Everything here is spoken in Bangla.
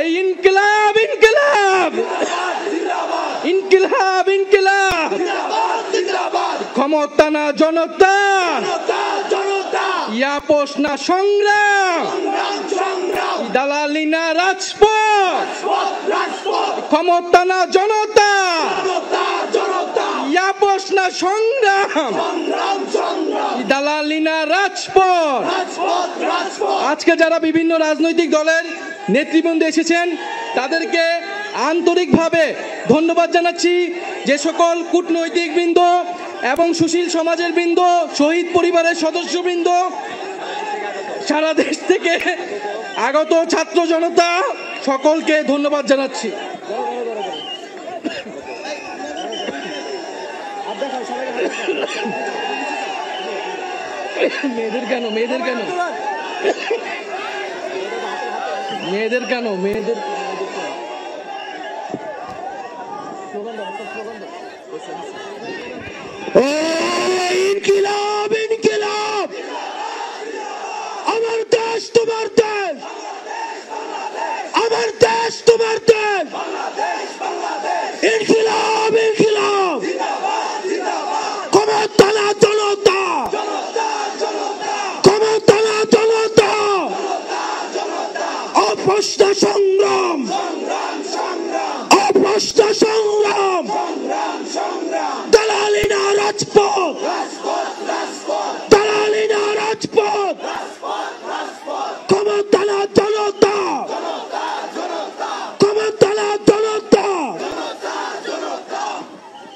এই ইনকিলাব ইনকিলাব ইনকিলাব ইনকিলাব ক্ষমতা না জনতা, ইয়াপোষ না সংগ্রাম, দালালি না রাজপথ, ক্ষমতা না জনতা, ইয়াপোষ না সংগ্রাম, দালালি না রাজপথ। আজকে যারা বিভিন্ন রাজনৈতিক দলের নেতৃবৃন্দ এসেছেন তাদেরকে আন্তরিকভাবে ধন্যবাদ জানাচ্ছি। যে সকল কূটনৈতিক বৃন্দ এবং সুশীল সমাজের বৃন্দ, শহীদ পরিবারের সদস্যবৃন্দ, সারা দেশ থেকে আগত ছাত্র জনতা, সকলকে ধন্যবাদ জানাচ্ছি। মেয়েদের কেন মেয়েদের কেন মেয়েদের কেন মেয়েদের ইনকিলাব ইনকিলাব, আমার দেশ তোমার দেশ, আমার দেশ তোমার দেশ, ইনকিলাব ইনকিলাব, ক্ষমতা না জনতা, ক্ষমতা না জনতা, অপ্রশ্ন সংগ্রাম, অপ্রশ্ন সংগ্রাম, দালালি না রাজপথ,